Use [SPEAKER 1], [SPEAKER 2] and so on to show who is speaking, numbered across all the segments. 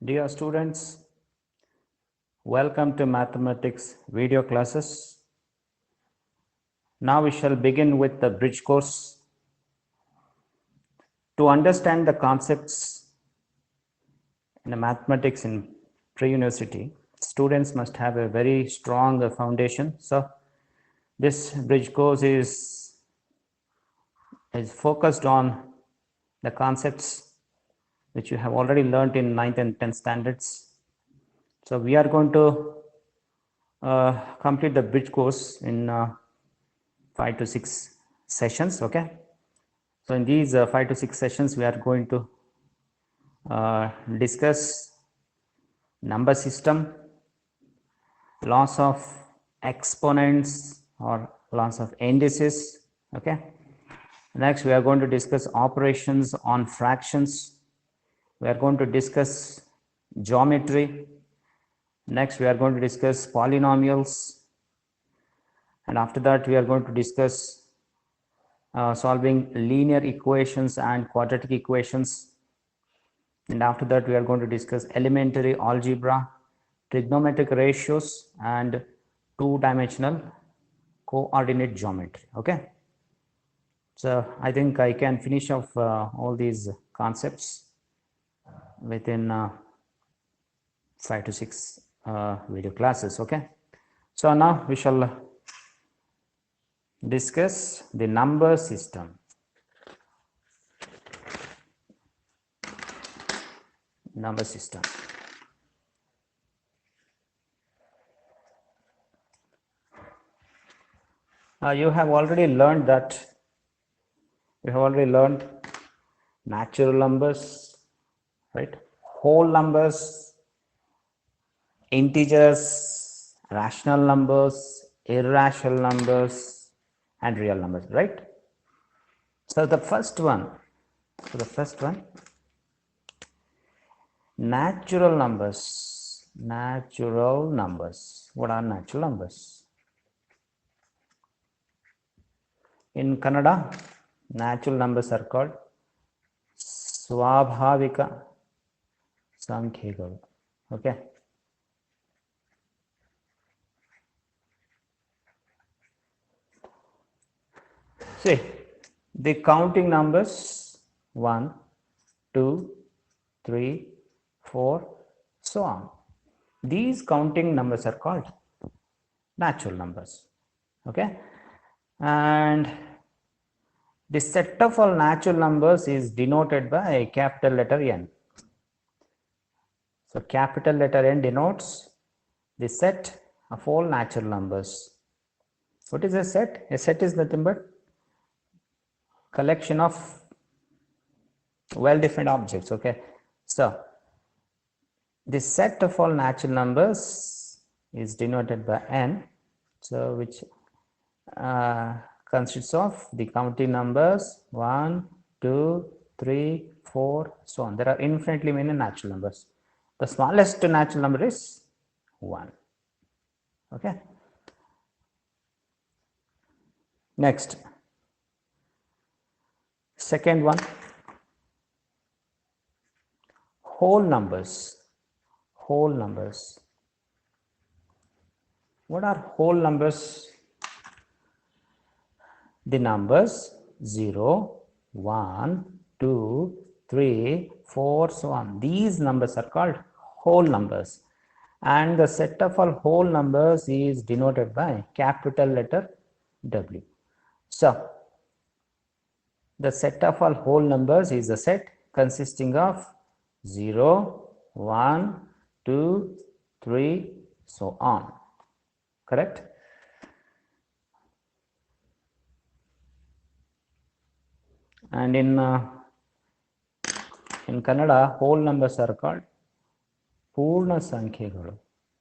[SPEAKER 1] Dear students, welcome to mathematics video classes. Now we shall begin with the bridge course. To understand the concepts in the mathematics in pre-university, students must have a very strong foundation. So this bridge course is focused on the concepts which you have already learned in 9th and 10th standards. So we are going to complete the bridge course in 5 to 6 sessions. Okay, so in these 5 to 6 sessions we are going to discuss number system, laws of exponents or laws of indices. Okay, next we are going to discuss operations on fractions. We are going to discuss geometry. Next we are going to discuss polynomials, and after that we are going to discuss solving linear equations and quadratic equations, and after that we are going to discuss elementary algebra, trigonometric ratios, and two-dimensional coordinate geometry. Okay, so I think I can finish off all these concepts within 5 to 6 video classes. Okay, so now we shall discuss the number system. Number system. You have already learned natural numbers, right? Whole numbers, integers, rational numbers, irrational numbers, and real numbers, right? So the first one, natural numbers. Natural numbers. What are natural numbers? In Kannada, natural numbers are called Swabhavika Sankhyagal. Okay. See, the counting numbers 1, 2, 3, 4, so on. These counting numbers are called natural numbers. Okay, and the set of all natural numbers is denoted by a capital letter N. So capital letter N denotes the set of all natural numbers. What is a set? A set is nothing but collection of well-defined objects. Okay, so the set of all natural numbers is denoted by N, so which consists of the counting numbers 1, 2, 3, 4, so on. There are infinitely many natural numbers. The smallest natural number is 1. Okay. Next, second one, whole numbers. Whole numbers. What are whole numbers? The numbers 0, 1, 2, 3, 4, so on. These numbers are called whole numbers, and the set of all whole numbers is denoted by capital letter W. So the set of all whole numbers is a set consisting of 0, 1, 2, 3, so on. Correct? And in Kannada, whole numbers are called Purna Sankhyagal.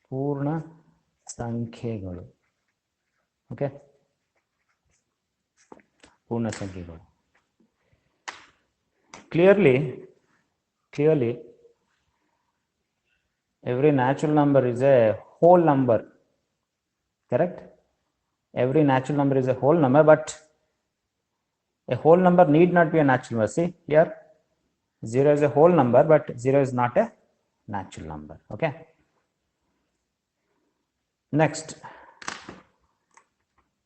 [SPEAKER 1] Purna Sankhyagal. Okay? Purna Sankhyagal. Clearly, every natural number is a whole number. Correct? Every natural number is a whole number, but a whole number need not be a natural number. See here, 0 is a whole number, but 0 is not a natural number. Okay. Next,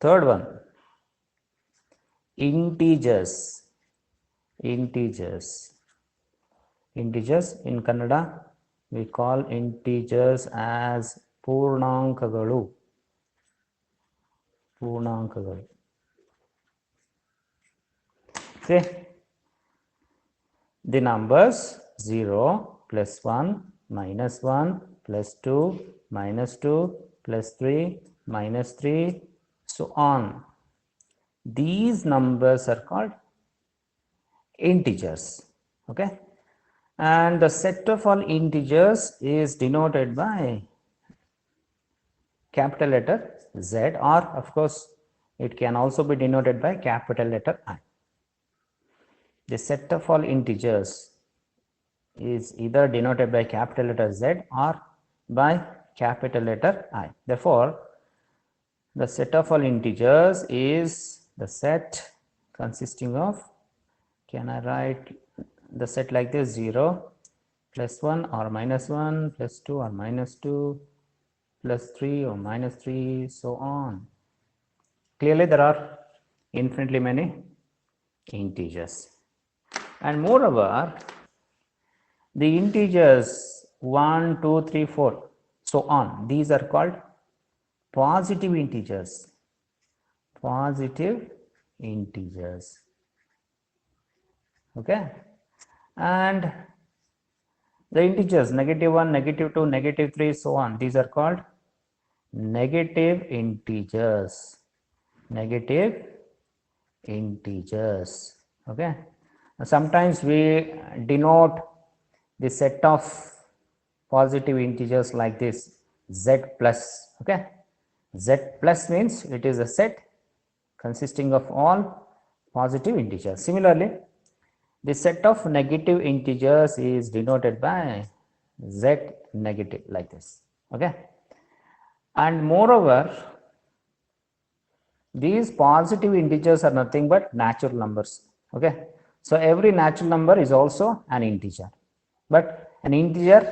[SPEAKER 1] third one, integers. Integers in Kannada we call integers as purnankaಗಳು. See, the numbers 0 plus 1 minus 1 plus 2 minus 2 plus 3 minus 3 so on. These numbers are called integers. Okay, and the set of all integers is denoted by capital letter Z, or of course it can also be denoted by capital letter I. The set of all integers is either denoted by capital letter Z or by capital letter I. Therefore, the set of all integers is the set consisting of, can I write the set like this, 0 plus 1 or minus 1 plus 2 or minus 2 plus 3 or minus 3 so on. Clearly there are infinitely many integers, and moreover the integers 1, 2, 3, 4 so on, these are called positive integers. Okay, and the integers -1, -2, -3 so on, these are called negative integers. Okay, sometimes we denote the set of positive integers like this, Z plus. Okay, Z plus means it is a set consisting of all positive integers. Similarly, the set of negative integers is denoted by Z negative like this. Okay, and moreover these positive integers are nothing but natural numbers. Okay, so every natural number is also an integer, but an integer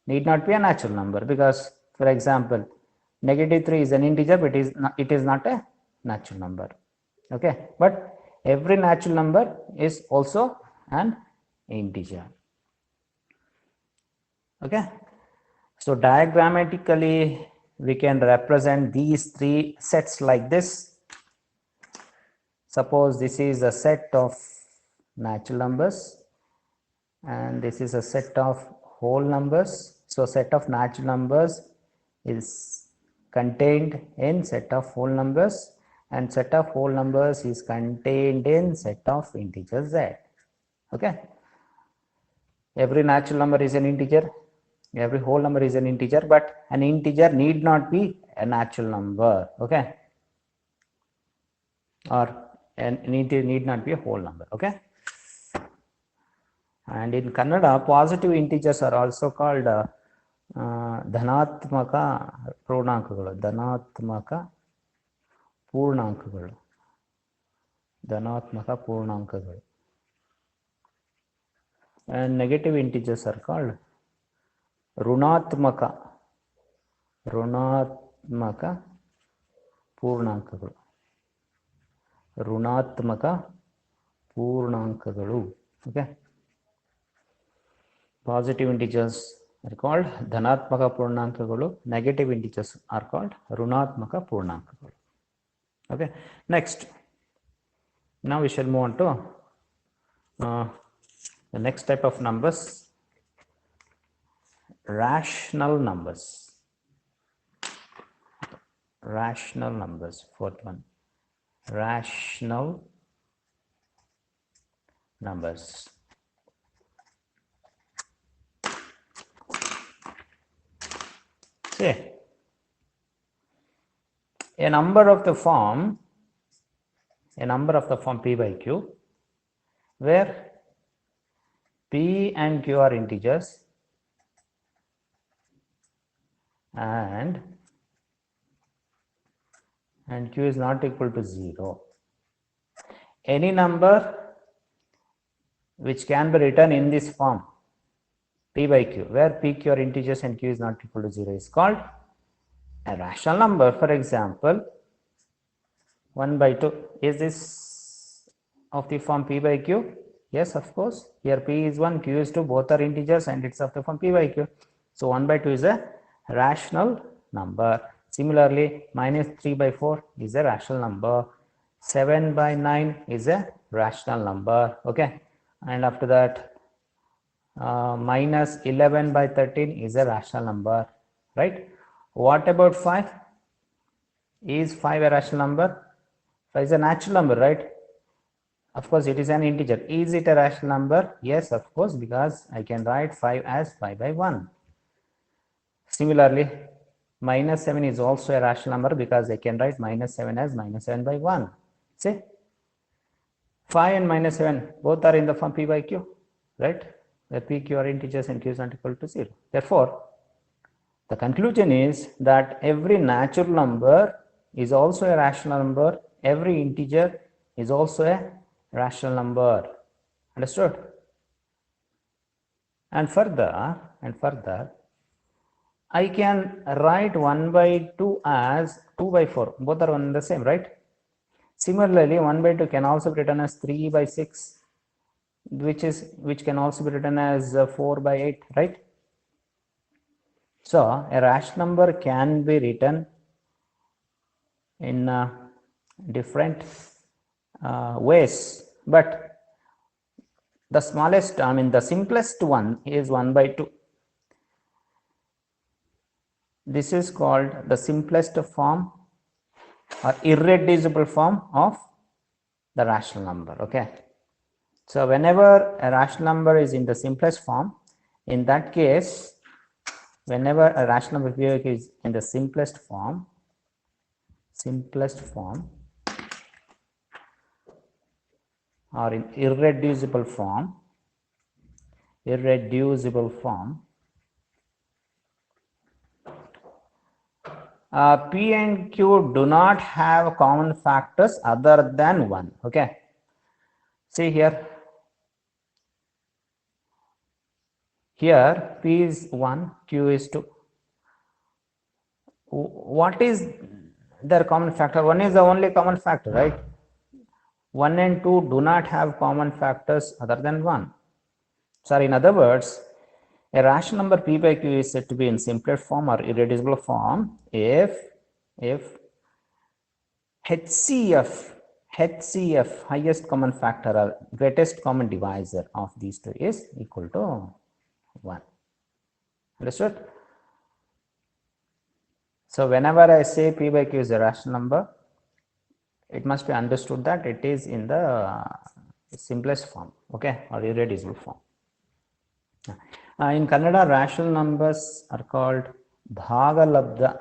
[SPEAKER 1] need not be a natural number, because for example -3 is an integer, but it is not a natural number. Okay, but every natural number is also an integer. Okay, so diagrammatically we can represent these three sets like this. Suppose this is a set of natural numbers and this is a set of whole numbers. So set of natural numbers is contained in set of whole numbers, and set of whole numbers is contained in set of integers Z. Okay, every natural number is an integer, every whole number is an integer, but an integer need not be a natural number. Okay, or an integer need not be a whole number. Okay, and in Kannada positive integers are also called ಧನಾತ್ಮಕ ಪೂರ್ಣಾಂಕಗಳು. ಧನಾತ್ಮಕ ಪೂರ್ಣಾಂಕಗಳು. And negative integers are called ಋಣಾತ್ಮಕ ಪೂರ್ಣಾಂಕಗಳು. Okay, positive integers are called ಧನಾತ್ಮಕ ಪೂರ್ಣಾಂಕಗಳು, negative integers are called ಋಣಾತ್ಮಕ ಪೂರ್ಣಾಂಕಗಳು. Okay, next, now we shall move on to the next type of numbers, rational numbers. Fourth one, rational numbers. See, a number of the form P by Q, where P and Q are integers and Q is not equal to 0. Any number which can be written in this form P p by q, where p, q are integers and q is not equal to 0, is called a rational number. For example, 1 by 2, is this of the form p by q? Yes, of course. Here p is 1, q is 2, both are integers and it's of the form p by q. So 1 by 2 is a rational number. Similarly, minus 3 by 4 is a rational number. 7 by 9 is a rational number. Okay. And after that, minus 11 by 13 is a rational number. Right. What about 5? Is 5 a rational number? 5 is a natural number, right? Of course, it is an integer. Is it a rational number? Yes, of course, because I can write 5 as 5 by 1. Similarly, minus 7 is also a rational number because I can write minus 7 as minus 7 by 1. See, 5 and minus 7 both are in the form p by q, right? The p, q are integers and q is not equal to 0. Therefore, the conclusion is that every natural number is also a rational number. Every integer is also a rational number. Understood? And further, I can write 1 by 2 as 2 by 4. Both are one and the same, right? Similarly, 1 by 2 can also be written as 3 by 6, which can also be written as 4 by 8, right? So a rational number can be written in different ways, but the smallest, the simplest one is 1 by 2. This is called the simplest form or irreducible form of the rational number. Okay. So whenever a rational number is in the simplest form, in that case, whenever a rational number is in the simplest form or in irreducible form, p and q do not have common factors other than 1. Okay. See here. Here p is 1, q is 2. What is their common factor? 1 is the only common factor, right? 1 and 2 do not have common factors other than 1. So in other words, a rational number p by q is said to be in simpler form or irreducible form if HCF, highest common factor or greatest common divisor of these two is equal to 1. Understood? So whenever I say p by q is a rational number, it must be understood that it is in the simplest form, okay, or irreducible form. In Kannada, rational numbers are called bhagalabdha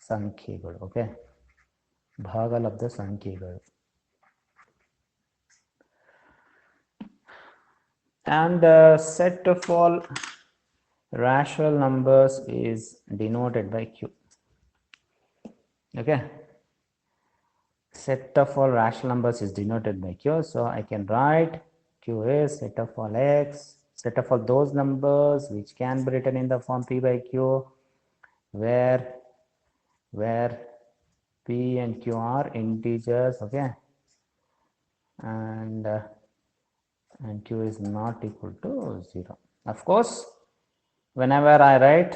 [SPEAKER 1] sankhyegalu, okay, bhagalabdha sankhyegalu. And the set of all rational numbers is denoted by q. Okay, set of all rational numbers is denoted by q. So I can write q is set of all x, set of all those numbers which can be written in the form p by q, where p and q are integers, okay, and q is not equal to 0. Of course, whenever I write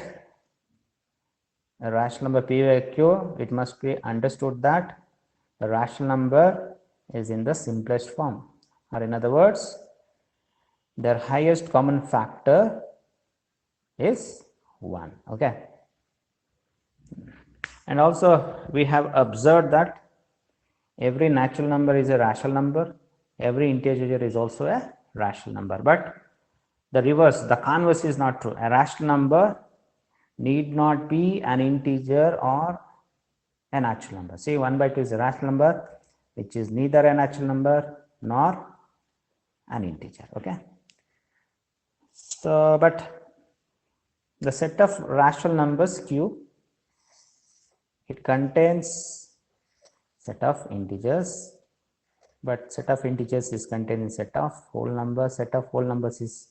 [SPEAKER 1] a rational number p by q, it must be understood that the rational number is in the simplest form, or in other words, their highest common factor is 1. Okay. And also we have observed that every natural number is a rational number, every integer is also a rational number, but the reverse, the converse is not true. A rational number need not be an integer or a natural number. See, 1 by 2 is a rational number which is neither a natural number nor an integer. Okay. So, but the set of rational numbers q, it contains set of integers, but set of integers is contained in set of whole numbers. Set of whole numbers is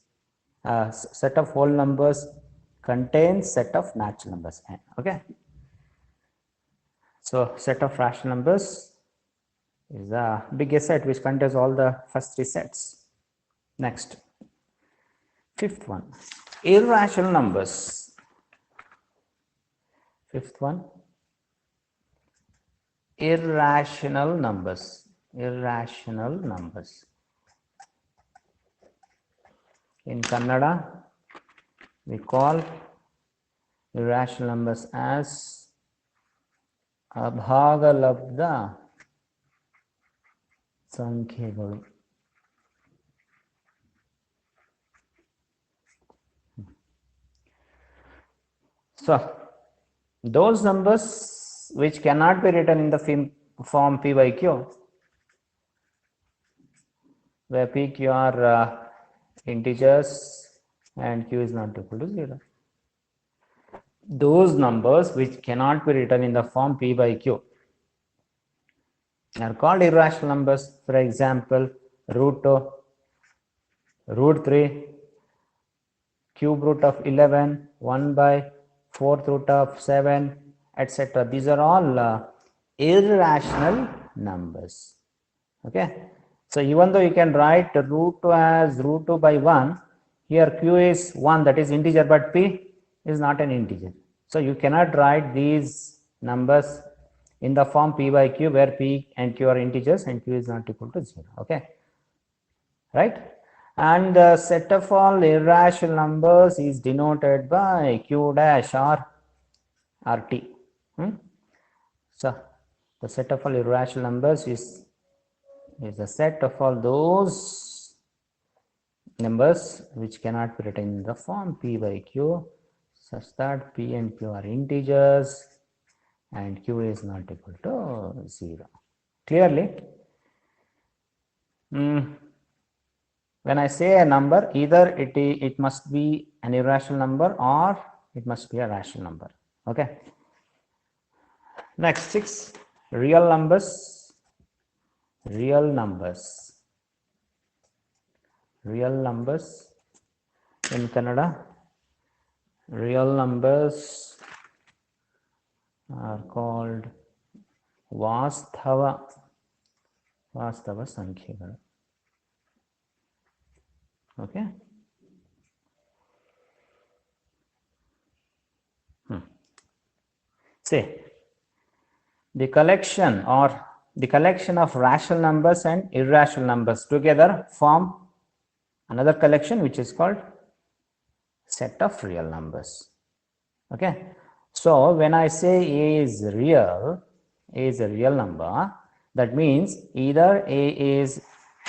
[SPEAKER 1] set of whole numbers contains set of natural numbers n. Okay. So set of rational numbers is the biggest set which contains all the first three sets. Next, fifth one, irrational numbers. Fifth one, irrational numbers. Irrational numbers. In Kannada, we call irrational numbers as abhagalabdha sankhyaಗಳು. So, those numbers which cannot be written in the form p by q, where p, q are integers and q is not equal to 0. Those numbers which cannot be written in the form p by q are called irrational numbers. For example, root 2, root 3, cube root of 11, 1 by 4th root of 7, etc. These are all irrational numbers. Okay. So even though you can write root 2 as root 2 by 1, here q is 1, that is integer, but p is not an integer. So you cannot write these numbers in the form p by q, where p and q are integers and q is not equal to 0. Okay. Right. And the set of all irrational numbers is denoted by q dash or rt. So the set of all irrational numbers is the set of all those numbers which cannot be written in the form p by q, such that p and q are integers and q is not equal to 0. Clearly, when I say a number, either it must be an irrational number or it must be a rational number. Okay. Next, 6, real numbers. Real numbers. Real numbers. In Kannada, real numbers are called Vastava sankhyaಗಳು. Okay. Say the collection of rational numbers and irrational numbers together form another collection which is called set of real numbers. Okay. So when I say a is a real number, that means either a is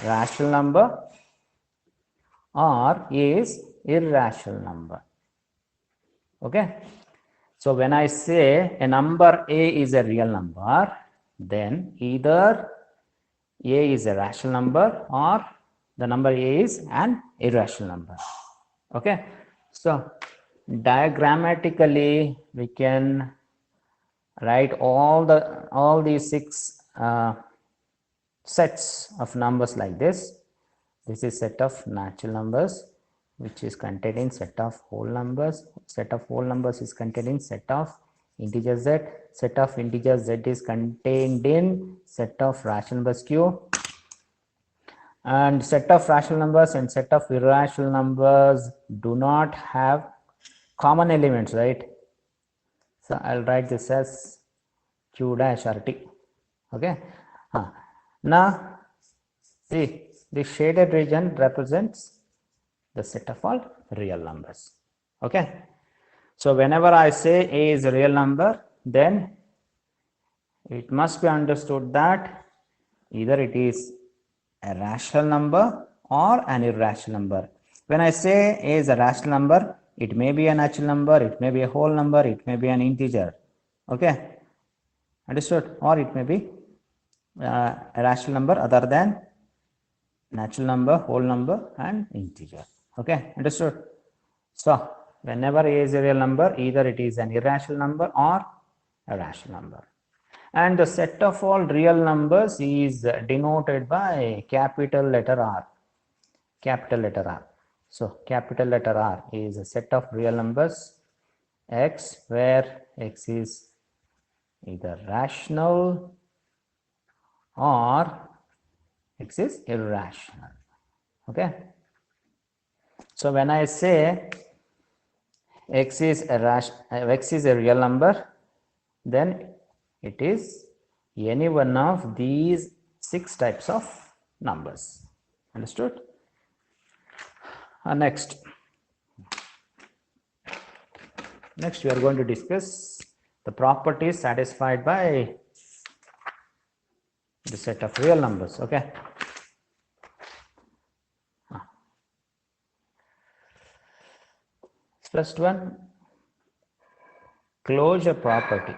[SPEAKER 1] rational number or a is irrational number. Okay. So when I say a number a is a real number, then either a is a rational number or the number a is an irrational number. Okay. So diagrammatically we can write all these 6 sets of numbers like this. This is set of natural numbers which is contained in set of whole numbers. Set of whole numbers is contained in set of integer z. Set of integer z is contained in set of rational numbers q. And set of rational numbers and set of irrational numbers do not have common elements, right? So I'll write this as q dash rt. Okay. Now see, the shaded region represents the set of all real numbers. Okay. So whenever I say a is a real number, then it must be understood that either it is a rational number or an irrational number. When I say a is a rational number, it may be a natural number, it may be a whole number, it may be an integer. Okay. Understood? Or it may be a rational number other than natural number, whole number and integer. Okay. Understood? So whenever a is a real number, either it is an irrational number or a rational number. And the set of all real numbers is denoted by capital letter R. Capital letter R. So capital letter R is a set of real numbers x where x is either rational or x is irrational. Okay. So when I say x is a real number, then it is any one of these 6 types of numbers. Understood? Next we are going to discuss the properties satisfied by the set of real numbers. Okay. First one, closure property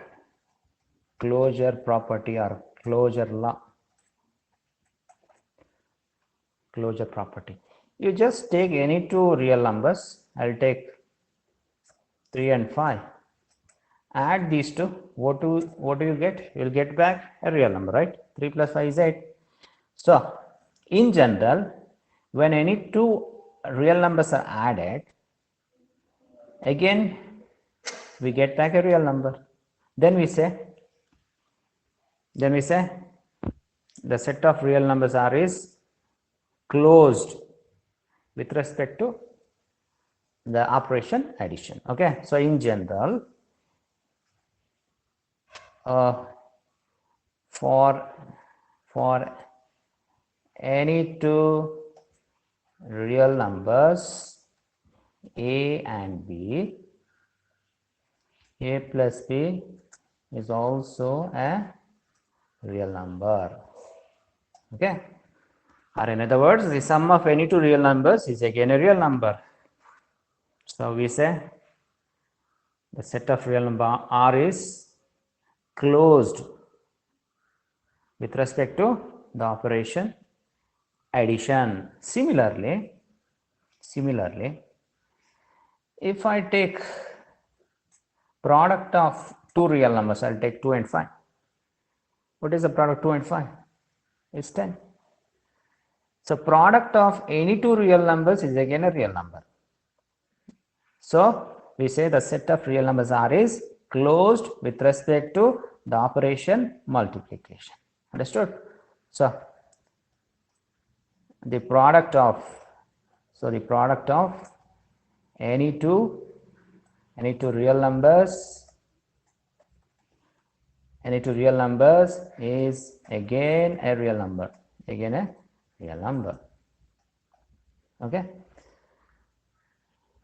[SPEAKER 1] or closure law. Closure property. You just take any two real numbers. I'll take 3 and 5. Add these two. What do you get? You'll get back a real number, right? 3 plus 5 is 8. So, in general, when any two real numbers are added, again we get back a real number. Then we say the set of real numbers R is closed with respect to the operation addition. Okay, so in general, for any two real numbers a and b, a plus b is also a real number. Okay, or in other words, the sum of any two real numbers is again a real number. So we say the set of real number R is closed with respect to the operation addition. Similarly, if I take product of two real numbers, I'll take 2 and 5. What is the product 2 and 5? It's 10. So product of any two real numbers is again a real number. So we say the set of real numbers R is closed with respect to the operation multiplication. Understood? So the product of any two real numbers is again a real number. Okay,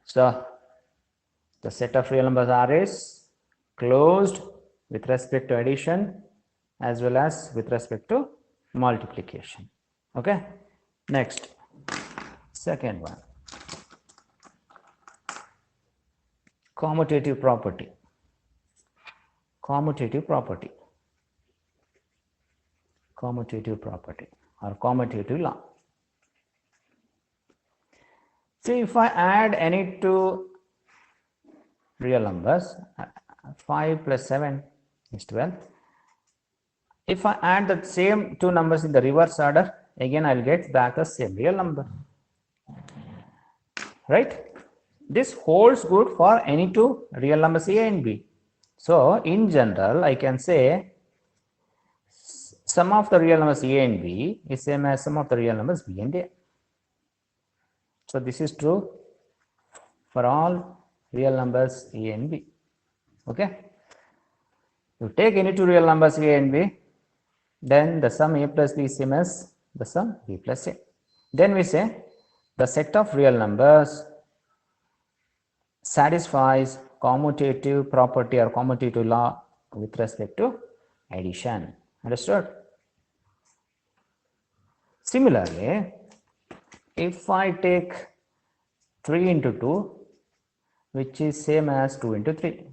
[SPEAKER 1] so the set of real numbers R is closed with respect to addition as well as with respect to multiplication. Okay, next, second one, commutative property or commutative law. See, if I add any two real numbers, 5 plus 7 is 12. If I add the same two numbers in the reverse order, again I'll get back the same real number, right? This holds good for any two real numbers A and B. So in general, I can say sum of the real numbers A and B is same as sum of the real numbers B and A. So this is true for all real numbers A and B. Okay, you take any two real numbers A and B, then the sum A plus B is same as the sum B plus A. Then we say the set of real numbers satisfies commutative property or commutative law with respect to addition. Understood? Similarly, if I take 3 into 2, which is same as 2 into 3,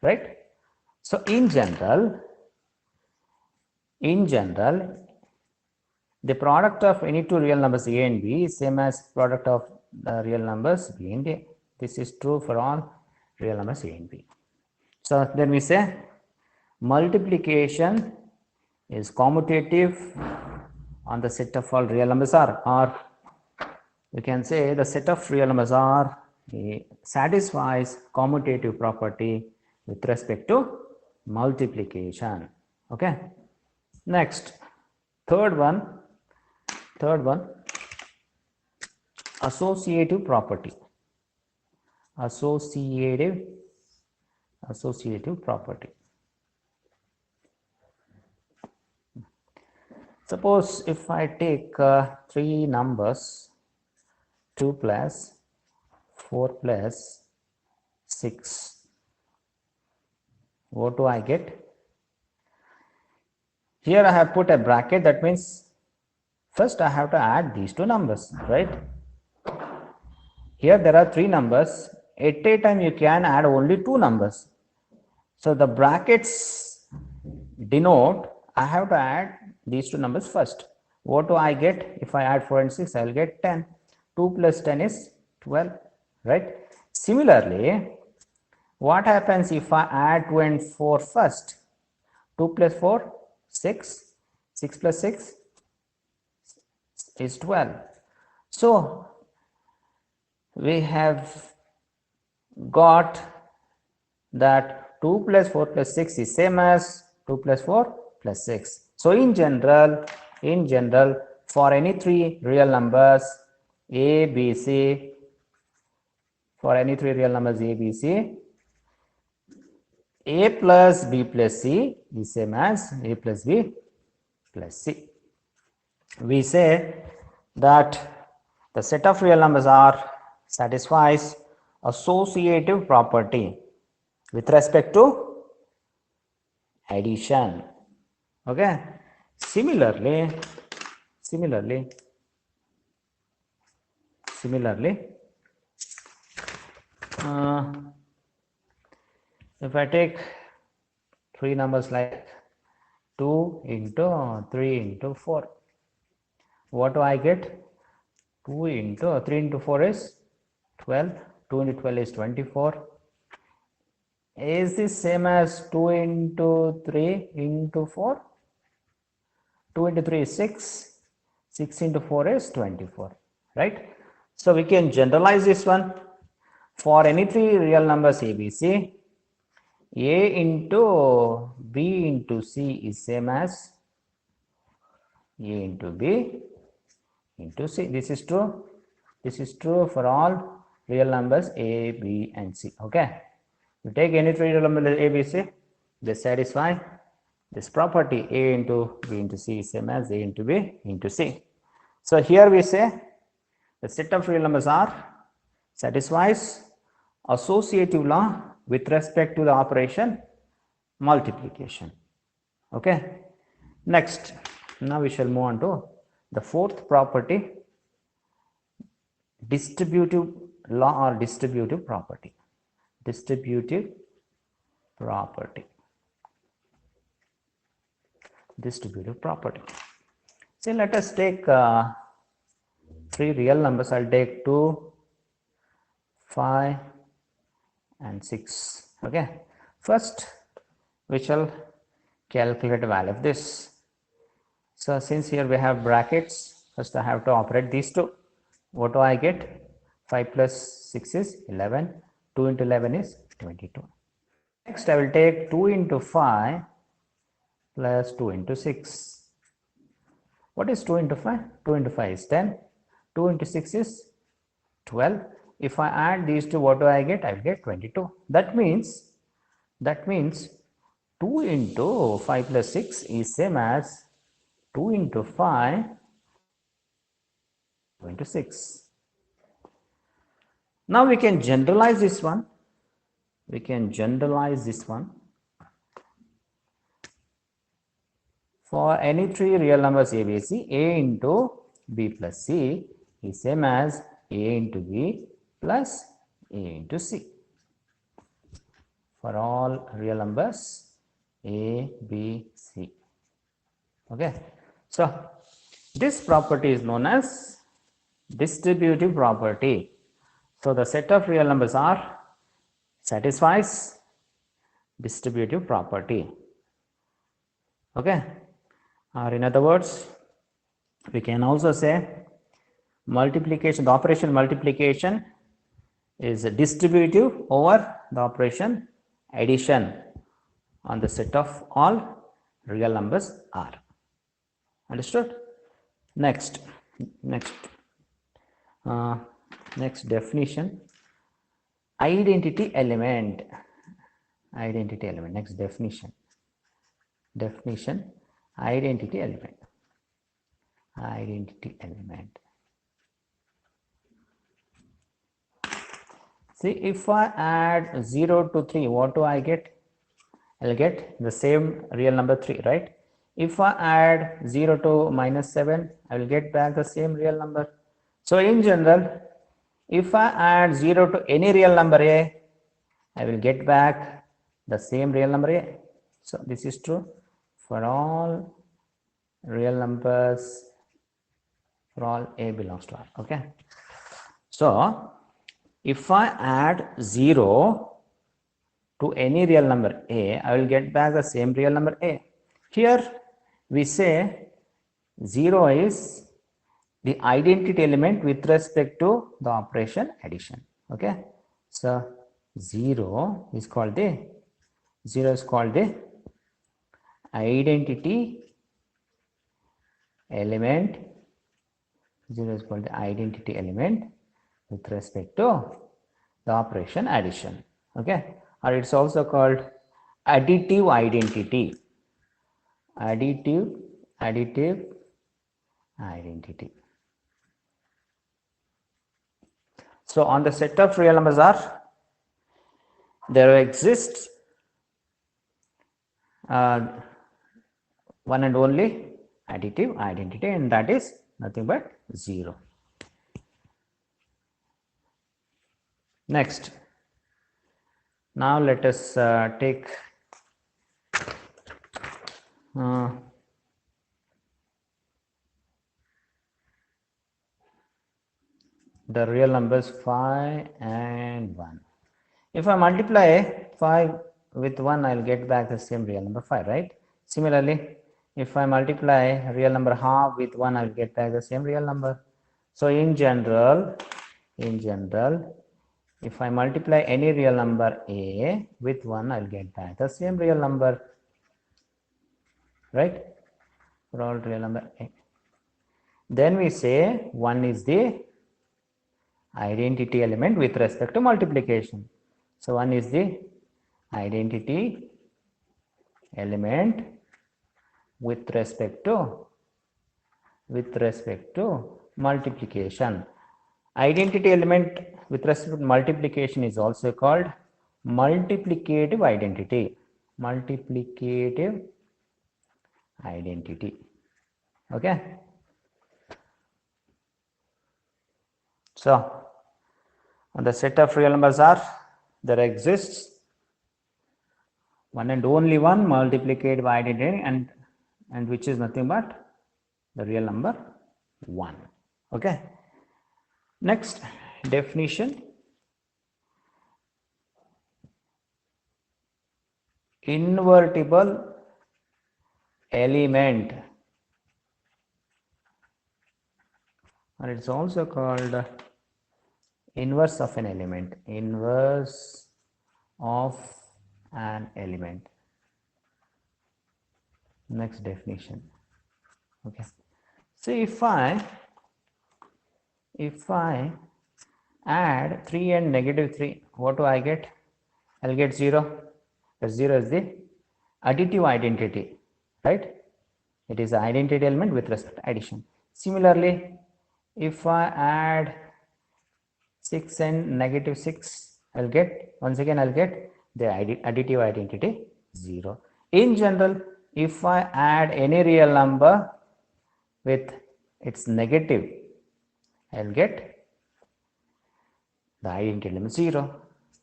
[SPEAKER 1] right? So in general, the product of any two real numbers A and B is same as product of the real numbers B and A. This is true for all real numbers A and B. So then we say multiplication is commutative on the set of all real numbers R, or we can say the set of real numbers are satisfies commutative property with respect to multiplication. Okay. Next, third one, associative property. Associative property. Suppose if I take three numbers, 2 plus 4 plus 6, what do I get? Here I have put a bracket, that means first I have to add these two numbers, right? Here there are three numbers. At a time you can add only two numbers. So the brackets denote I have to add these two numbers first. What do I get? If I add 4 and 6, I will get 10. 2 plus 10 is 12, right? Similarly, what happens if I add 2 and 4 first? 2 plus 4, 6. 6 plus 6 is 12. So, we have got that 2 plus 4 plus 6 is same as 2 plus 4 plus 6. So, in general, for any three real numbers A, B, C, for any three real numbers A, B, C, A plus B plus C is same as A plus B plus C. We say that the set of real numbers are satisfies associative property with respect to addition. Okay. Similarly, if I take three numbers like 2 into 3 into 4, what do I get? 2 into 3 into 4 is 12, 2 into 12 is 24. Is this same as 2 into 3 into 4? 2 into 3 is 6, 6 into 4 is 24, right? So we can generalize this one. For any three real numbers ABC, A into B into C is same as A into B into C. This is true. This is true for all real numbers A, B and C. Okay. You take any three real numbers A, B, C, they satisfy this property. A into B into C is same as A into B into C. So here we say the set of real numbers are satisfies associative law with respect to the operation multiplication. Okay. Next, now we shall move on to the fourth property, distributive law or distributive property. Distributive property. So let us take three real numbers. I'll take 2, 5 and 6. Okay. First we shall calculate the value of this. So since here we have brackets, first I have to operate these two. What do I get? 5 plus 6 is 11. 2 into 11 is 22. Next I will take 2 into 5 plus 2 into 6. What is 2 into 5? 2 into 5 is 10. 2 into 6 is 12. If I add these two, what do I get? I will get 22. That means 2 into 5 plus 6 is same as 2 into 5 into 6. Now we can generalize this one. For any three real numbers ABC, A into B plus C is same as A into B plus A into C. For all real numbers A, B, C. Okay. So this property is known as distributive property. So the set of real numbers are satisfies distributive property. Okay. Or in other words, we can also say multiplication, the operation multiplication is distributive over the operation addition on the set of all real numbers R. Understood? Next definition, identity element. Next definition, identity element. See, if I add 0 to 3, what do I get? I'll get the same real number 3, right? If I add 0 to minus 7, I will get back the same real number. So in general, if I add 0 to any real number A, I will get back the same real number A. So this is true for all real numbers, for all A belongs to R. Okay. So if I add 0 to any real number A, I will get back the same real number A. Here we say 0 is the identity element with respect to the operation addition. Okay. So 0 is called the identity element. 0 is called the identity element with respect to the operation addition. Okay. Or it's also called additive identity. Additive identity. So on the set of real numbers R, there exists one and only additive identity, and that is nothing but 0. Next, now let us take the real numbers 5 and 1. If I multiply 5 with 1, I will get back the same real number 5, right? Similarly, if I multiply real number half with 1, I will get back the same real number. So in general, if I multiply any real number A with 1, I will get back the same real number, right? For all real number A. Then we say 1 is the identity element with respect to multiplication. So 1 is the identity element with respect to multiplication. Identity element with respect to multiplication is also called multiplicative identity. Okay. So on the set of real numbers R, there exists one and only one multiplicative identity, and which is nothing but the real number 1. Okay. Next definition, invertible element, or it's also called inverse of an element. Next definition. Okay. So if I add 3 and negative 3, what do I get? I'll get 0. Because 0 is the additive identity, right? It is the identity element with respect to addition. Similarly, if I add 6 and negative 6, I'll get the additive identity 0. In general, if I add any real number with its negative, I'll get the identity element 0.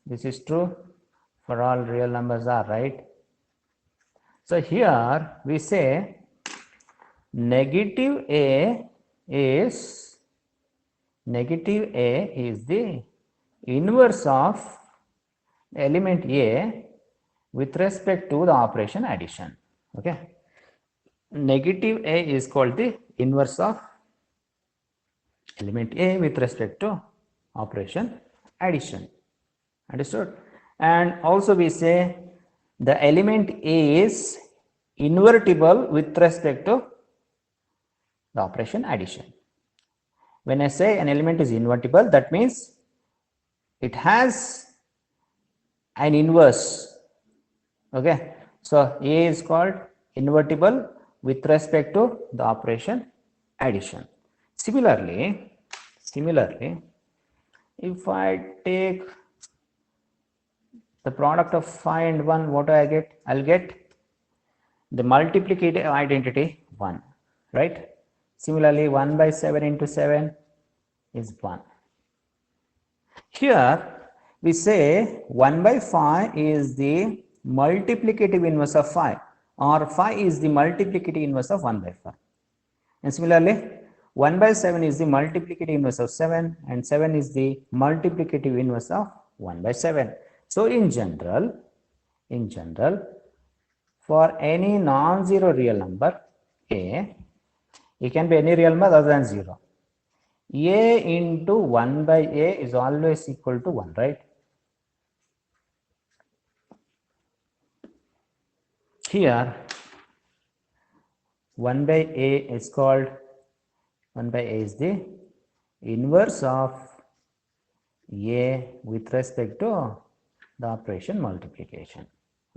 [SPEAKER 1] This is true for all real numbers R, right? So here we say negative A is the inverse of element A with respect to the operation addition. Okay. Negative A is called the inverse of Element A with respect to operation addition. Understood? And also we say the element A is invertible with respect to the operation addition. When I say an element is invertible, that means it has an inverse. Okay, so A is called invertible with respect to the operation addition. Similarly, if I take the product of 5 and 1, what do I get? I'll get the multiplicative identity 1, right? Similarly, 1 by 7 into 7 is 1. Here we say 1 by 5 is the multiplicative inverse of 5, or 5 is the multiplicative inverse of 1 by 5. And similarly, 1 by 7 is the multiplicative inverse of 7, and 7 is the multiplicative inverse of 1 by 7. So in general, for any non-zero real number A, it can be any real number other than 0. A into 1 by A is always equal to 1, right? Here 1 by A is called, 1 by A is the inverse of A with respect to the operation multiplication.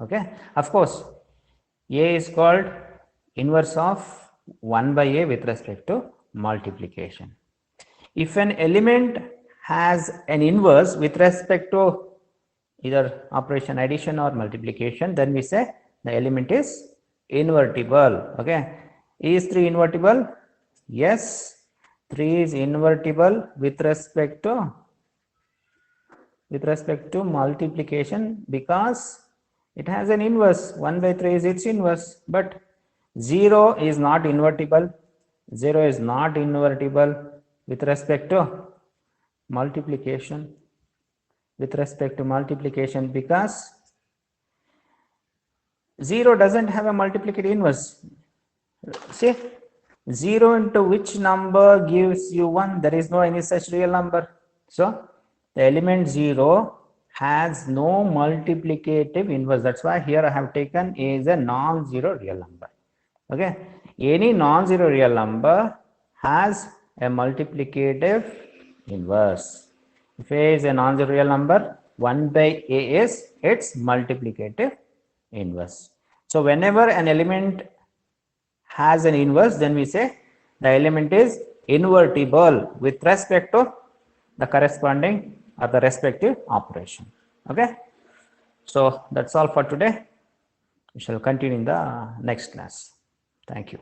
[SPEAKER 1] Okay, of course A is called inverse of 1 by A with respect to multiplication. If an element has an inverse with respect to either operation addition or multiplication, then we say the element is invertible. Okay, is 3 invertible? Yes, 3 is invertible with respect to multiplication because it has an inverse. 1 by 3 is its inverse, but 0 is not invertible. 0 is not invertible with respect to multiplication. Because 0 doesn't have a multiplicative inverse. See, 0 into which number gives you 1? There is no any such real number. So the element 0 has no multiplicative inverse. That's why here I have taken A is a non-zero real number. Okay, any non-zero real number has a multiplicative inverse. If A is a non-zero real number, 1 by A is its multiplicative inverse. So whenever an element has an inverse, then we say the element is invertible with respect to the corresponding or the respective operation. Okay, so that's all for today. We shall continue in the next class. Thank you.